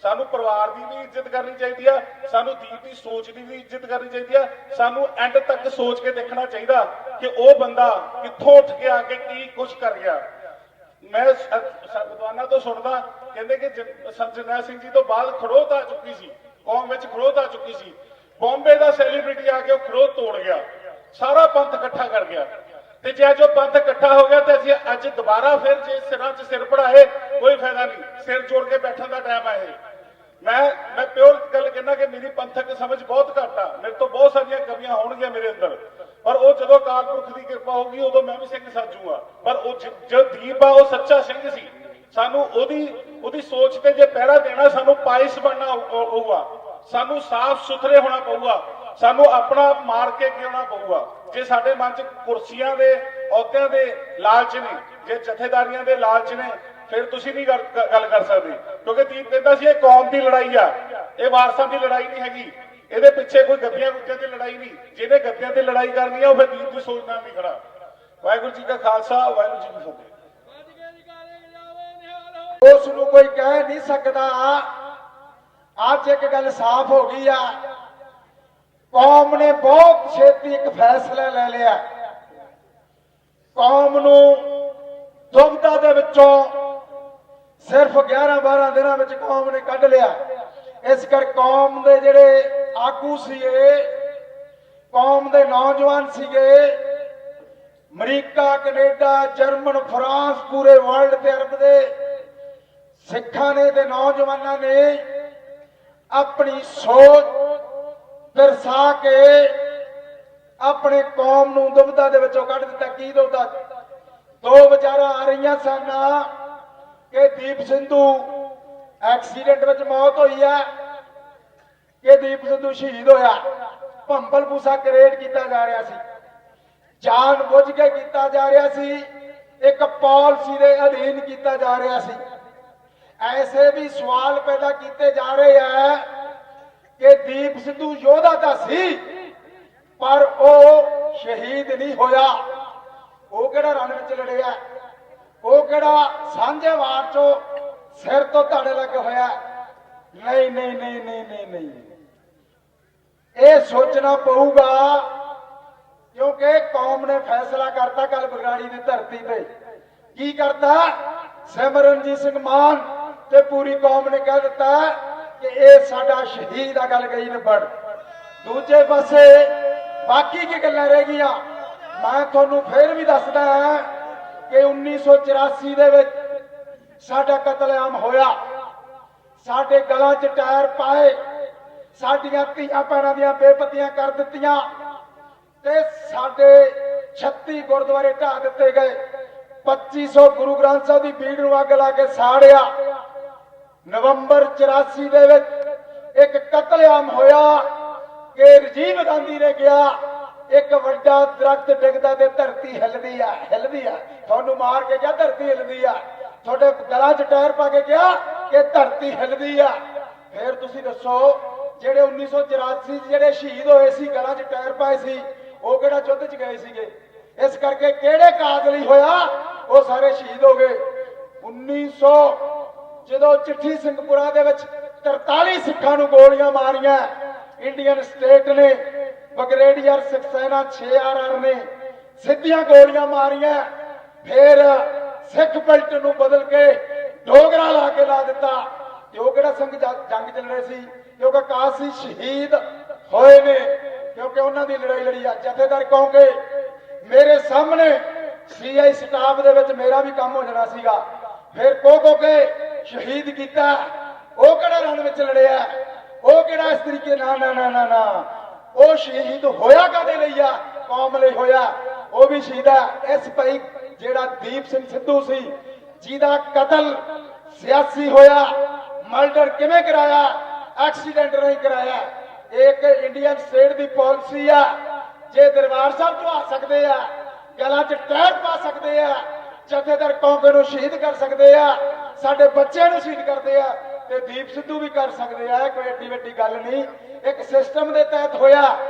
ਸਾਨੂੰ ਪਰਿਵਾਰ ਦੀ ਵੀ ਇੱਜ਼ਤ ਕਰਨੀ ਚਾਹੀਦੀ ਆ, ਸਾਨੂੰ ਦੀਪ ਦੀ ਸੋਚ ਦੀ ਵੀ ਇੱਜ਼ਤ ਕਰਨੀ ਚਾਹੀਦੀ ਆ। ਸਾਨੂੰ ਐਂਡ ਤੱਕ ਸੋਚ ਕੇ ਦੇਖਣਾ ਚਾਹੀਦਾ ਕਿ ਉਹ ਬੰਦਾ ਕਿੱਥੋਂ ਉੱਠ ਕੇ ਆ ਕੇ ਕੀ ਕੁਝ ਕਰ ਗਿਆ। ਮੈਂ ਵਿਦਵਾਨਾਂ ਤੋਂ ਸੁਣਦਾ, ਕਹਿੰਦੇ ਕਿ ਸੰਤ ਜਰਨੈਲ ਸਿੰਘ ਜੀ ਤੋਂ ਬਾਅਦ ਖੜੋਤ ਆ ਚੁੱਕੀ ਸੀ, ਕੌਮ ਵਿੱਚ ਖੜੋਤ ਆ ਚੁੱਕੀ ਸੀ। ਬੰਬੇ ਦਾ ਸੈਲੀਬ੍ਰਿਟੀ ਆ ਕੇ ਉਹ ਖੜੋਤ ਤੋੜ ਗਿਆ, ਸਾਰਾ ਪੰਥ ਇਕੱਠਾ ਕਰ ਗਿਆ। ਤੇ ਜੇ ਅੱਜ ਉਹ ਪੰਥ ਇਕੱਠਾ ਹੋ ਗਿਆ ਤੇ ਅਸੀਂ ਅੱਜ ਦੁਬਾਰਾ ਫਿਰ ਜੇ ਸਿਰਾਂ 'ਚ ਸਿਰ ਪੜਾਏ, ਕੋਈ ਫਾਇਦਾ ਨਹੀਂ। ਸਿਰ ਜੋੜ ਕੇ ਬੈਠਣ ਦਾ ਟਾਈਮ ਆ ਇਹ। ਮੈਂ ਪਿਓਰ ਗੱਲ ਕਹਿੰਦਾ ਕਿ ਮੇਰੀ ਪੰਥਕ ਸਮਝ ਬਹੁਤ ਘੱਟ ਆ, ਮੇਰੇ ਤੋਂ ਬਹੁਤ ਸਾਰੀਆਂ ਕਮੀਆਂ ਹੋਣਗੀਆਂ ਮੇਰੇ ਅੰਦਰ। ਪਰ ਉਹ ਜਦੋਂ ਅਕਾਲ ਪੁਰਖ ਦੀ ਕਿਰਪਾ ਹੋਊਗੀ, ਉਦੋਂ ਮੈਂ ਵੀ ਸਿੰਘ ਸਾਜੂਗਾ। ਪਰ ਉਹ ਜੋ ਦੀਪ ਆ, ਉਹ ਸੱਚਾ ਸਿੰਘ ਸੀ। ਸਾਨੂੰ ਉਹਦੀ ਸੋਚ ਤੇ ਜੇ ਪਹਿਰਾ ਦੇਣਾ, ਸਾਨੂੰ ਪਾਇਸ ਬਣਨਾ ਹੋਊਗਾ, ਸਾਨੂੰ ਸਾਫ਼ ਸੁਥਰੇ ਹੋਣਾ ਪਊਗਾ, ਸਾਨੂੰ ਆਪਣਾ ਮਾਰ ਕੇ ਜਿਉਣਾ ਪਊਗਾ। ਜੇ ਸਾਡੇ ਮਨ 'ਚ ਕੁਰਸੀਆਂ ਦੇ, ਅਹੁਦਿਆਂ ਦੇ ਲਾਲਚ ਨੇ, ਜੇ ਜਥੇਦਾਰੀਆਂ ਦੇ ਲਾਲਚ ਨੇ, ਫਿਰ ਤੁਸੀਂ ਨਹੀਂ ਗੱਲ ਕਰ ਸਕਦੇ, ਕਿਉਂਕਿ ਦੀਪ ਕਹਿੰਦਾ ਸੀ ਇਹ ਕੌਮ ਦੀ ਲੜਾਈ ਆ, ਇਹ ਵਾਰਸਾਂ ਦੀ ਲੜਾਈ ਨਹੀਂ ਹੈਗੀ, ਇਹਦੇ ਪਿੱਛੇ ਕੋਈ ਗੱਦੀਆਂ ਗੁੱਤਿਆਂ ਦੀ ਲੜਾਈ ਨਹੀਂ। ਜਿਹਨੇ ਗੱਦੀਆਂ ਦੀ ਲੜਾਈ ਕਰਨੀ ਆ ਉਹ ਫਿਰ ਦੀਪ ਦੀ ਸੋਚ ਨਾਲ ਨਹੀਂ ਖੜਾ। ਵਾਹਿਗੁਰੂ ਜੀ ਕਾ ਖਾਲਸਾ, ਵਾਹਿਗੁਰੂ ਜੀ ਕੀ ਫਤਿਹ। ਉਸ ਨੂੰ ਕੋਈ ਕਹਿ ਨਹੀਂ ਸਕਦਾ। ਅੱਜ ਇੱਕ ਗੱਲ ਸਾਫ਼ ਹੋ ਗਈ ਆ, ਕੌਮ ਨੇ ਬਹੁਤ ਛੇਤੀ ਇੱਕ ਫੈਸਲਾ ਲੈ ਲਿਆ। ਕੌਮ ਨੂੰ ਦੁਬਿਧਾ ਦੇ ਵਿੱਚੋਂ ਸਿਰਫ 11-12 ਦਿਨਾਂ ਵਿੱਚ ਕੌਮ ਨੇ ਕੱਢ ਲਿਆ। ਇਸ ਕਰ ਕੌਮ ਦੇ ਜਿਹੜੇ ਆਗੂ ਸੀਗੇ, ਕੌਮ ਦੇ ਨੌਜਵਾਨ ਸੀਗੇ, ਅਮਰੀਕਾ, ਕੈਨੇਡਾ, ਜਰਮਨ, ਫਰਾਂਸ, ਪੂਰੇ ਵਰਲਡ ਤੇ ਅਰਬ ਦੇ ਸਿੱਖਾਂ ਨੇ ਤੇ ਨੌਜਵਾਨਾਂ ਨੇ ਆਪਣੀ ਸੋਚ ਦਰਸਾ ਕੇ ਆਪਣੇ ਕੌਮ ਨੂੰ ਦੁਬਿਧਾ ਦੇ ਵਿੱਚੋਂ ਕੱਢ ਦਿੱਤਾ। ਕੀ ਦੁਬਿਧਾ? ਦੋ ਵਿਚਾਰਾਂ ਆ ਰਹੀਆਂ ਸਨ ਕਿ ਦੀਪ ਸਿੱਧੂ ਐਕਸੀਡੈਂਟ ਵਿੱਚ ਮੌਤ ਹੋਈ ਹੈ ਕਿ ਦੀਪ ਸਿੱਧੂ ਸ਼ਹੀਦ ਹੋਇਆ। ਭੰਬਲ ਭੂਸਾ ਕ੍ਰੀਏਟ ਕੀਤਾ ਜਾ ਰਿਹਾ ਸੀ, ਜਾਣ ਬੁੱਝ ਕੇ ਕੀਤਾ ਜਾ ਰਿਹਾ ਸੀ, ਇੱਕ ਪਾਲਿਸੀ ਦੇ ਅਧੀਨ ਕੀਤਾ ਜਾ ਰਿਹਾ ਸੀ। ਐਸੇ ਵੀ ਸਵਾਲ ਪੈਦਾ ਕੀਤੇ ਜਾ ਰਹੇ ਆ ਕਿ ਦੀਪ ਸਿੱਧੂ ਯੋਧਾ ਤਾਂ ਸੀ ਪਰ ਉਹ ਸ਼ਹੀਦ ਨਹੀਂ ਹੋਇਆ। ਉਹ ਕਿਹੜਾ ਰਣ ਵਿੱਚ ਲੜਿਆ? ਉਹ ਕਿਹੜਾ ਸਾਂਝੇ ਵਾਰ ਚੋਂ ਸਿਰ ਤੋਂ ਧੜ ਲੱਗ ਹੋਇਆ? ਨਹੀਂ ਨਹੀਂ ਨਹੀਂ ਨਹੀਂ ਨਹੀਂ ਨਹੀਂ, ਇਹ ਸੋਚਣਾ ਪਊਗਾ ਕਿਉਂਕਿ ਕੌਮ ਨੇ ਫੈਸਲਾ ਕਰਤਾ ਕੱਲ ਬਰਗਾੜੀ ਦੀ ਧਰਤੀ ਤੇ। ਕੀ ਕਰਤਾ? ਸਿਮਰਨਜੀਤ ਸਿੰਘ ਮਾਨ ਤੇ ਪੂਰੀ ਕੌਮ ਨੇ ਕਹਿ ਦਿੱਤਾ ਕਿ ਇਹ ਸਾਡਾ ਸ਼ਹੀਦ ਆ, ਗੱਲ ਗਈ ਨਿਬੜ। ਦੂਜੇ ਪਾਸੇ ਬਾਕੀ ਕੀ ਗੱਲਾਂ ਰਹਿ ਗਈਆਂ? ਮੈਂ ਤੁਹਾਨੂੰ ਫੇਰ ਵੀ ਦੱਸਦਾ ਕਿ 1984 ਦੇ ਵਿੱਚ ਸਾਡਾ ਕਤਲੇਆਮ ਹੋਇਆ, ਸਾਡੇ ਗਲਾਂ 'ਚ ਟਾਇਰ ਪਾਏ, ਸਾਡੀਆਂ ਧੀਆਂ ਭੈਣਾਂ ਦੀਆਂ ਬੇਪਤੀਆਂ ਕਰ ਦਿੱਤੀਆਂ ਤੇ ਸਾਡੇ 36 ਗੁਰਦੁਆਰੇ ਢਾਹ ਦਿੱਤੇ ਗਏ। 2500 ਗੁਰੂ ਗ੍ਰੰਥ ਸਾਹਿਬ ਦੀ ਬੀੜ ਨੂੰ ਅੱਗ ਲਾ ਕੇ ਸਾੜਿਆ। ਨਵੰਬਰ 84 ਦੇ ਵਿੱਚ ਇੱਕ ਕਤਲੇਆਮ ਹੋਇਆ ਕਿ ਰਾਜੀਵ ਗਾਂਧੀ ਨੇ ਕਿਹਾ ਇੱਕ ਵੱਡਾ ਦਰਖਤ ਡਿੱਗਦਾ ਤੇ ਧਰਤੀ ਹਿੱਲਦੀ ਆ, ਹਿੱਲਦੀ ਆ। ਤੁਹਾਨੂੰ ਮਾਰ ਕੇ ਕਿਹਾ ਧਰਤੀ ਹਿੱਲਦੀ ਆ, ਤੁਹਾਡੇ ਗਲਾਂ 'ਚ ਟਾਇਰ ਪਾ ਕੇ ਕਿਹਾ ਕਿ ਧਰਤੀ ਹਿੱਲਦੀ ਆ। ਫਿਰ ਤੁਸੀਂ ਦੱਸੋ ਜਿਹੜੇ 1984 ਜਿਹੜੇ ਸ਼ਹੀਦ ਹੋਏ ਸੀ, ਗਲਾਂ 'ਚ ਟਾਇਰ ਪਾਏ ਸੀ, ਉਹ ਕਿਹੜਾ ਯੁੱਧ 'ਚ ਗਏ ਸੀਗੇ? ਇਸ ਕਰਕੇ ਕਿਹੜੇ ਕਾਜ ਲਈ ਹੋਇਆ? ਉਹ ਸਾਰੇ ਸ਼ਹੀਦ ਹੋ ਗਏ। 1900 ਜਦੋਂ ਚਿੱਠੀ ਸਿੰਘਪੁਰਾ ਦੇ ਵਿੱਚ 43 ਸਿੱਖਾਂ ਨੂੰ ਗੋਲੀਆਂ ਮਾਰੀਆਂ, ਇੰਡੀਅਨ ਸਟੇਟ ਨੇ, ਬ੍ਰਿਗੇਡੀਅਰ ਸਕਸੈਨਾ 6RR ਨੇ ਸਿੱਧੀਆਂ ਗੋਲੀਆਂ ਮਾਰੀਆਂ। ਫਿਰ ਸਿੱਖ ਬੈਲਟ ਨੂੰ ਬਦਲ ਕੇ ਡੋਗਰਾ ਲਾ ਕੇ ਲਾ ਦਿੱਤਾ। ਤੇ ਉਹ ਕਿਹੜਾ ਸਿੰਘ ਜੰਗ ਚੱਲ ਰਹੇ ਸੀ? ਕਿਉਂਕਿ ਕਾਸੀ ਸ਼ਹੀਦ ਹੋਏ ਨੇ, ਕਿਉਂਕਿ ਉਹਨਾਂ ਦੀ ਲੜਾਈ ਲੜੀ ਆ। ਜਥੇਦਾਰ ਕਹੋਗੇ ਮੇਰੇ ਸਾਹਮਣੇ CI ਸਟਾਫ ਦੇ ਵਿੱਚ ਮੇਰਾ ਵੀ ਕੰਮ ਹੋ ਜਾਣਾ ਸੀਗਾ। ਫਿਰ ਕੋ ਕੇ ਸ਼ਹੀਦ ਕੀਤਾ। ਉਹ ਕਿਹੜਾ ਰਣ ਵਿੱਚ ਲੜਿਆ? ਉਹ ਕਿਹੜਾ ਇਸ ਤਰੀਕੇ? ਨਾ ਨਾ ਨਾ ਨਾ ਨਾ, ਉਹ ਸ਼ਹੀਦ ਹੋਇਆ ਕਾਹਦੇ ਲਈ ਆ? ਕੌਮ ਲਈ ਹੋਇਆ। ਉਹ ਵੀ ਸ਼ਹੀਦ ਹੈ। ਇਸ ਭਾਈ ਜਿਹੜਾ ਦੀਪ ਸਿੰਘ ਸਿੱਧੂ ਸੀ, ਜਿਹਦਾ ਕਤਲ ਸਿਆਸੀ ਹੋਇਆ, ਮਰਡਰ ਕਿਵੇਂ ਕਰਾਇਆ? ਐਕਸੀਡੈਂਟ ਨਹੀਂ ਕਰਾਇਆ। ਇੱਕ ਇੰਡੀਅਨ ਸਟੇਟ ਦੀ ਪਾਲਿਸੀ ਆ, ਜੇ ਦਰਬਾਰ ਸਾਹਿਬ ਤੋਂ ਆ ਸਕਦੇ ਆ, ਗਲਾਂ 'ਚ ਟਾਇਰ ਪਾ ਸਕਦੇ ਆ, ਜਥੇਦਾਰ ਕੌਂਕੇ ਨੂੰ ਸ਼ਹੀਦ ਕਰ ਸਕਦੇ ਆ, ਸਾਡੇ ਬੱਚਿਆਂ ਨੂੰ ਸ਼ਹੀਦ ਕਰਦੇ ਆ, ਤੇ ਦੀਪ ਸਿੱਧੂ ਵੀ ਕਰ ਸਕਦੇ ਆ। ਕੋਈ ਏਡੀ ਵੱਡੀ ਗੱਲ ਨਹੀਂ, ਇੱਕ ਸਿਸਟਮ ਦੇ ਤਹਿਤ ਹੋਇਆ।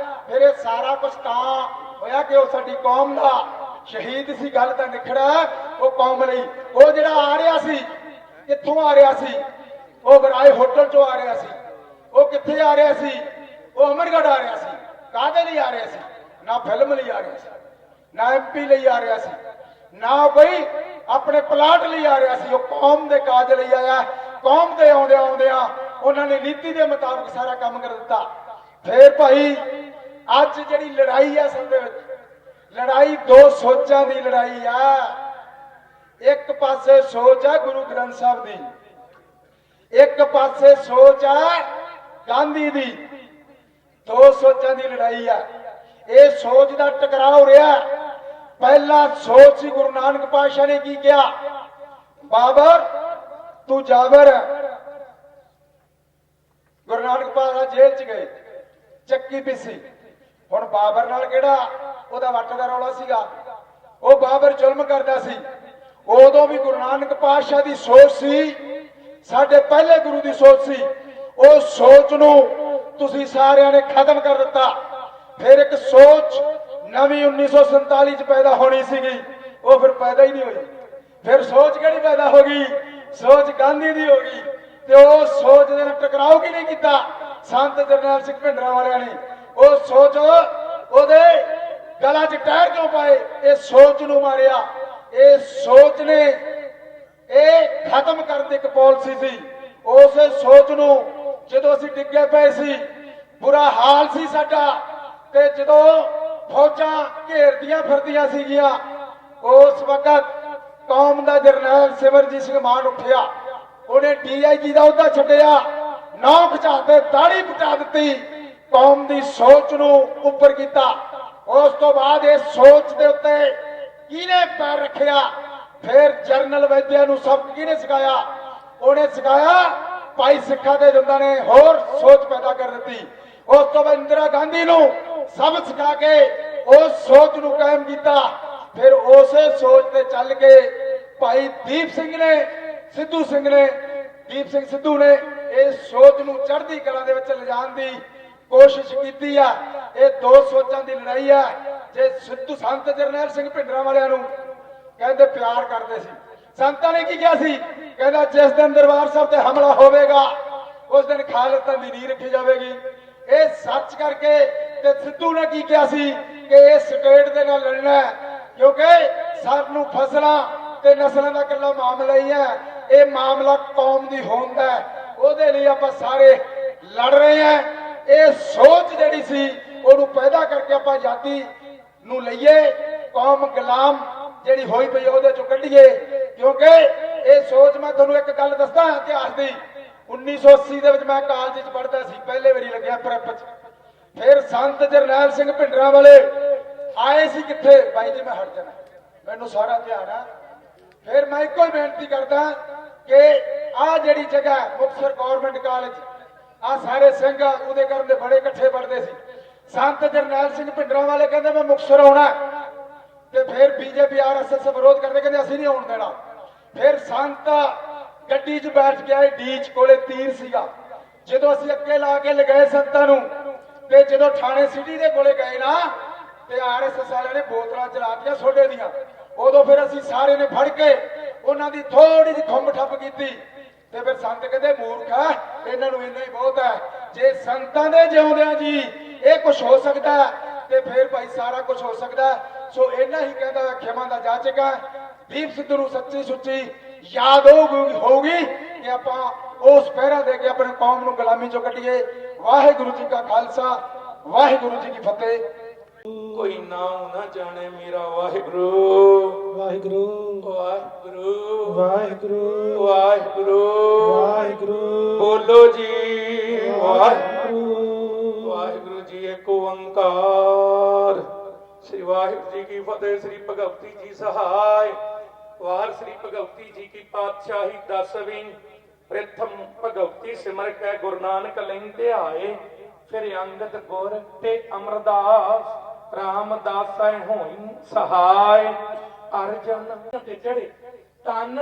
ਫਿਰ ਇਹ ਸਾਰਾ ਕੁਝ ਤਾਂ ਹੋਇਆ ਕਿ ਉਹ ਸਾਡੀ ਕੌਮ ਦਾ ਸ਼ਹੀਦ ਸੀ। ਗੱਲ ਤਾਂ ਨਿਖੜਾ ਉਹ ਕੌਮ ਲਈ। ਉਹ ਜਿਹੜਾ ਆ ਰਿਹਾ ਸੀ, ਕਿੱਥੋਂ ਆ ਰਿਹਾ ਸੀ? ਉਹ ਬਰਾਏ ਹੋਟਲ 'ਚੋਂ ਆ ਰਿਹਾ ਸੀ। ਉਹ ਕਿੱਥੇ ਆ ਰਿਹਾ ਸੀ? ਉਹ ਅਮਰਗੜ੍ਹ ਆ ਰਿਹਾ ਸੀ। ਕਾਹਦੇ ਲਈ ਆ ਰਿਹਾ ਸੀ? ਨਾ ਫਿਲਮ ਲਈ ਆ ਰਿਹਾ ਸੀ, ਨਾ MP ਲਈ ਆ ਰਿਹਾ ਸੀ, ਨਾ ਕੋਈ ਆਪਣੇ ਪਲਾਟ ਲਈ ਆ ਰਿਹਾ ਸੀ। ਉਹ ਕੌਮ ਦੇ ਕਾਜ ਲਈ ਆਇਆ। ਕੌਮ ਦੇ ਆਉਂਦਿਆਂ ਉਹਨਾਂ ਨੇ ਨੀਤੀ ਦੇ ਮੁਤਾਬਕ ਸਾਰਾ ਕੰਮ ਕਰ ਦਿੱਤਾ। ਫੇਰ ਭਾਈ ਅੱਜ ਜਿਹੜੀ ਲੜਾਈ ਆ ਅਸਲ ਦੇ ਵਿੱਚ, ਲੜਾਈ ਦੋ ਸੋਚਾਂ ਦੀ ਲੜਾਈ ਆ। ਇੱਕ ਪਾਸੇ ਸੋਚ ਆ ਗੁਰੂ ਗ੍ਰੰਥ ਸਾਹਿਬ ਦੀ, ਇੱਕ ਪਾਸੇ ਸੋਚ ਆ ਗਾਂਧੀ ਦੀ। ਦੋ ਸੋਚਾਂ ਦੀ ਲੜਾਈ ਆ। ਇਹ ਸੋਚ ਦਾ ਟਕਰਾਅ ਹੋ ਰਿਹਾ। ਪਹਿਲਾ ਸੋਚ ਸੀ ਗੁਰੂ ਨਾਨਕ ਪਾਤਸ਼ਾਹ ਨੇ ਕੀ ਕਿਹਾ? ਬਾਬਰ ਤੂੰ ਜਾਬਰ ਹੈ। ਗੁਰੂ ਨਾਨਕ ਪਾਤਸ਼ਾਹ ਜੇਲ੍ਹ 'ਚ ਗਏ, ਚੱਕੀ ਪੀਸੀ। ਹੁਣ ਬਾਬਰ ਨਾਲ ਕਿਹੜਾ ਉਹਦਾ ਵੱਟ ਦਾ ਰੌਲਾ ਸੀਗਾ? ਉਹ ਬਾਬਰ ਜ਼ੁਲਮ ਕਰਦਾ ਸੀ, ਉਦੋਂ ਵੀ ਗੁਰੂ ਨਾਨਕ ਪਾਤਸ਼ਾਹ ਦੀ ਸੋਚ ਸੀ, ਸਾਡੇ ਪਹਿਲੇ ਗੁਰੂ ਦੀ ਸੋਚ ਸੀ। ਉਹ ਸੋਚ ਨੂੰ ਤੁਸੀਂ ਸਾਰਿਆਂ ਨੇ ਖਤਮ ਕਰ ਦਿੱਤਾ। ਫਿਰ ਇੱਕ ਸੋਚ ਨਵੀਂ 1947 ਚ ਪੈਦਾ ਹੋਣੀ ਸੀਗੀ, ਉਹ ਫਿਰ ਪੈਦਾ ਹੀ ਨਹੀਂ ਹੋਈ। ਫਿਰ ਸੋਚ ਕਿਹੜੀ ਪੈਦਾ ਹੋ ਗਈ? ਸੋਚ ਗਾਂਧੀ ਦੀ ਹੋ ਗਈ। ਤੇ ਉਹ ਸੋਚ ਦੇ ਨਾਲ ਟਕਰਾਓ ਕੀ ਨਹੀਂ ਕੀਤਾ ਸੰਤ ਜਰਨੈਲ ਸਿੰਘ ਭਿੰਡਰਾਂ ਵਾਲਿਆਂ ਨੇ? ਉਹ ਸੋਚ ਉਹਦੇ ਗਲਾਂ 'ਚ ਟਾਇਰ ਕਿਉਂ ਪਾਏ? ਇਹ ਸੋਚ ਨੂੰ ਮਾਰਿਆ। ਇਹ ਸੋਚ ਨੇ ਇਹ ਖਤਮ ਕਰਨ ਦੀ ਇੱਕ ਪਾਲਿਸੀ ਸੀ। ਉਸੇ ਸੋਚ ਨੂੰ ਜਦੋਂ ਅਸੀਂ ਡਿੱਗੇ ਪਏ ਸੀ, ਬੁਰਾ ਹਾਲ ਸੀ ਸਾਡਾ, ਤੇ ਜਦੋਂ ਫੌਜਾਂ ਘੇਰਦੀਆਂ ਫਿਰਦੀਆਂ ਸੀਗੀਆਂ, ਉਸ ਵਕਤ ਕੌਮ ਦਾ ਜਰਨੈਲ ਸਿਮਰਜੀਤ ਸਿੰਘ ਮਾਨ ਉੱਠਿਆ। ਉਹਨੇ DIG ਦਾ ਅਹੁਦਾ ਛੱਡਿਆ, ਨੌਂ ਖਿਚਾਤੇ, ਦਾੜੀ ਪਟਾ ਦਿੱਤੀ, ਕੌਮ ਦੀ ਸੋਚ ਨੂੰ ਉੱਪਰ ਕੀਤਾ। ਉਸ ਤੋਂ ਬਾਅਦ ਇਹ ਸੋਚ ਦੇ ਉੱਤੇ ਕਿਹਨੇ ਪੈਰ ਰੱਖਿਆ? ਫਿਰ ਜਰਨਲ ਵੈਦਿਆ ਨੂੰ ਸਬਕ ਕਿਹਨੇ ਸਿਖਾਇਆ? ਉਹਨੇ ਸਿਖਾਇਆ ਭਾਈ ਸਿੱਖਾਂ ਦੇ ਜੰਦਾਂ ਨੇ ਹੋਰ ਸੋਚ ਪੈਦਾ ਕਰ ਦਿੱਤੀ। ਉਸ ਤੋਂ ਬਾਅਦ ਇੰਦਰਾ ਗਾਂਧੀ ਨੂੰ ਸਬਕ ਸਿਖਾ ਕੇ ਉਸ ਸੋਚ ਨੂੰ ਕਾਇਮ ਕੀਤਾ। ਫਿਰ ਉਸੇ ਸੋਚ ਤੇ ਚੱਲ ਕੇ ਭਾਈ ਦੀਪ ਸਿੰਘ ਨੇ ਦੀਪ ਸਿੰਘ ਸਿੱਧੂ ਨੇ ਇਹ ਸੋਚ ਨੂੰ ਚੜ੍ਹਦੀ ਕਲਾ ਦੇ ਵਿੱਚ ਲਿਜਾਣ ਦੀ ਕੋਸ਼ਿਸ਼ ਕੀਤੀ ਆ। ਇਹ ਦੋ ਸੋਚਾਂ ਦੀ ਲੜਾਈ ਆ। ਜੇ ਸਿੱਧੂ ਸੰਤ ਜਰਨੈਲ ਸਿੰਘ ਭਿੰਡਰਾਂ ਵਾਲਿਆਂ ਨੂੰ ਕਹਿੰਦੇ ਪਿਆਰ ਕਰਦੇ ਸੀ, ਸੰਤਾਂ ਨੇ ਕੀ ਕਿਹਾ ਸੀ? ਕਹਿੰਦਾ ਜਿਸ ਦਿਨ ਦਰਬਾਰ ਸਾਹਿਬ ਤੇ ਹਮਲਾ ਹੋਵੇਗਾ ਉਸ ਦਿਨ ਖਾਲਸਾ ਦੀ ਨੀਂਹ ਰੱਖੀ ਜਾਵੇਗੀ। ਇਹ ਸੱਚ ਕਰਕੇ ਤੇ ਸਿੱਧੂ ਨੇ ਕੀ ਕਿਹਾ ਸੀ ਕਿ ਇਹ ਸਟੇਟ ਦੇ ਨਾਲ ਲੜਨਾ ਹੈ, ਕਿਉਂਕਿ ਸਾਨੂੰ ਫਸਲਾਂ ਤੇ ਨਸਲਾਂ ਦਾ ਇਕੱਲਾ ਮਾਮਲਾ ਹੀ ਹੈ, ਇਹ ਮਾਮਲਾ ਕੌਮ ਦੀ ਹੋਂਦ ਹੈ, ਉਹਦੇ ਲਈ ਆਪਾਂ ਸਾਰੇ ਲੜ ਰਹੇ ਹਾਂ। ਇਹ ਸੋਚ ਜਿਹੜੀ ਸੀ ਉਹਨੂੰ ਪੈਦਾ ਕਰਕੇ ਆਪਾਂ ਆਜ਼ਾਦੀ ਨੂੰ ਲਈਏ, ਕੌਮ ਗੁਲਾਮ ਜਿਹੜੀ ਹੋਈ ਪਈ ਉਹਦੇ ਚੋਂ ਕੱਢੀਏ। ਕਿਉਂਕਿ ਇਹ ਸੋਚ, ਮੈਂ ਤੁਹਾਨੂੰ ਇੱਕ ਗੱਲ ਦੱਸਦਾ ਇਤਿਹਾਸ ਦੀ, 1980 ਦੇ ਵਿੱਚ ਮੈਂ ਕਾਲਜ 'ਚ ਪੜ੍ਹਦਾ ਸੀ, ਪਹਿਲੇ ਵਾਰੀ ਲੱਗਿਆ ਪ੍ਰੈਪ 'ਚ। ਫਿਰ ਸੰਤ ਜਰਨੈਲ ਸਿੰਘ ਭਿੰਡਰਾਂ ਵਾਲੇ ਆਏ ਸੀ ਕਿੱਥੇ? ਬਾਈ ਜੀ ਮੈਂ ਹਟ ਜਾਣਾ, ਮੈਨੂੰ ਸਾਰਾ ਧਿਆਨ ਆ। ਫਿਰ ਮੈਂ ਇੱਕੋ ਹੀ ਬੇਨਤੀ ਕਰਦਾ ਕਿ ਆਹ ਜਿਹੜੀ ਜਗ੍ਹਾ ਮੁਕਤਸਰ ਗਵਰਨਮੈਂਟ ਕਾਲਜ, ਆਹ ਸਾਰੇ ਸਿੰਘ ਉਹਦੇ ਕਰਨ ਦੇ ਬੜੇ ਇਕੱਠੇ ਪੜ੍ਹਦੇ ਸੀ। ਸੰਤ ਜਰਨੈਲ ਸਿੰਘ ਭਿੰਡਰਾਂ ਵਾਲੇ ਕਹਿੰਦੇ ਮੈਂ ਮੁਕਤਸਰ ਆਉਣਾ, ਤੇ ਫਿਰ BJP RSS ਵਿਰੋਧ ਕਰਦੇ, ਕਹਿੰਦੇ ਅਸੀਂ ਨਹੀਂ ਆਉਣ ਦੇਣਾ। ਫਿਰ ਸੰਤ ਗੱਡੀ 'ਚ ਬੈਠ ਕੇ ਆਏ, ਡੀਚ ਕੋਲੇ ਤੀਰ ਸੀਗਾ। ਜਦੋਂ ਅਸੀਂ ਅੱਗੇ ਲਾ ਕੇ ਲਗਾਏ ਸੰਤਾਂ ਨੂੰ, ਤੇ ਜਦੋਂ ਥਾਣੇ ਸਿਟੀ ਦੇ ਕੋਲੇ ਗਏ ਨਾ, ਤੇ RSS ਵਾਲਿਆਂ ਨੇ ਬੋਤਲਾਂ ਚਲਾਤੀਆਂ ਸੋਡੇ ਦੀਆਂ। ਉਦੋਂ ਫਿਰ ਅਸੀਂ ਸਾਰੇ ਨੇ ਫੜ ਕੇ ਉਹਨਾਂ ਦੀ ਥੋੜੀ ਜਿਹੀ ਖੁੰਬ ਠੱਪ ਕੀਤੀ। ਤੇ ਫਿਰ ਸੰਤ ਕਹਿੰਦੇ ਮੂਰਖ ਹੈ, ਇਹਨਾਂ ਨੂੰ ਇੰਨਾ ਹੀ ਬਹੁਤ ਹੈ। ਜੇ ਸੰਤਾਂ ਦੇ ਜਿਉਂਦਿਆਂ ਜੀ ਇਹ ਕੁਝ ਹੋ ਸਕਦਾ ਤੇ ਫਿਰ ਭਾਈ ਸਾਰਾ ਕੁਝ ਹੋ ਸਕਦਾ। ਸੋ ਇਹਨਾਂ ਹੀ ਕਹਿੰਦਾ ਖਿਮਾ ਦਾ ਜਾਚਕ ਹੈ। ਦੀਪ ਸਿੱਧੂ ਨੂੰ ਸੱਚੀ ਸੁੱਚੀ ਯਾਦ ਹੋਊਗੀ ਕਿ ਆਪਾਂ ਉਸ ਪਹਿਰਾ ਦੇ ਕੇ ਆਪਣੇ ਕੌਮ ਨੂੰ ਗੁਲਾਮੀ ਚੋਂ ਕੱਢੀਏ। ਵਾਹਿਗੁਰੂ ਜੀ ਕਾ ਖਾਲਸਾ, ਵਾਹਿਗੁਰੂ ਜੀ ਕੀ ਫਤਿਹ। ਕੋਈ ਨਾਮ ਨਾ ਜਾਣੇ ਮੇਰਾ ਵਾਹਿਗੁਰੂ, ਵਾਹਿਗੁਰੂ ਵਾਹਿਗੁਰੂ, ਵਾਹਿਗੁਰੂ ਵਾਹਿਗੁਰੂ, ਵਾਹਿਗੁਰੂ। ਬੋਲੋ ਜੀ ਵਾਹਿਗੁਰੂ, ਵਾਹਿਗੁਰੂ ਜੀ ਏਕ ਓੰਕਾਰ। श्री वाहिगुरु जी की फतेह। श्री भगवती जी सहाय। वार श्री भगवती जी की पातशाही 10वीं। प्रथम भगवती सिमर कै गुरु नानक लैंदे आए, फिर अंगद गुर ते अमरदास, रामदास होई सहाय। अर्जन ते चढ़े तन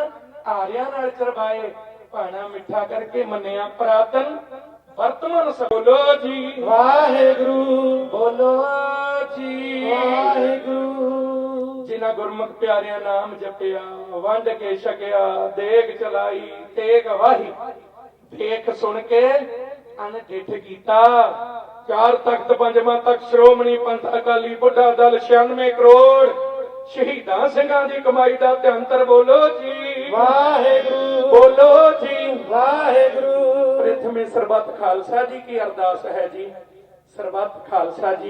आर्या नाल चरवाए, भाना मिठा करके मन्निया पुरातन वर्तमान। बोलो जी वाहिगुरु, बोलो जी वाहिगुरु। जिन्हां गुरमुख प्यारियां नाम जपिया, वंड के छकिया, देग चलाई तेग वाही, देख सुन के अनडिठ कीता। चार तख्त पंजवां तख्त श्रोमणी पंथ अकाली बुढ़ा दल 96 करोड़ शहीदां सिंघां दी कमाई दा धनतर। बोलो जी वाहिगुरु, बोलो जी वाहिगुरु। प्रथमे सरबत खालसा जी की अरदास है जी। सरबत खालसा जी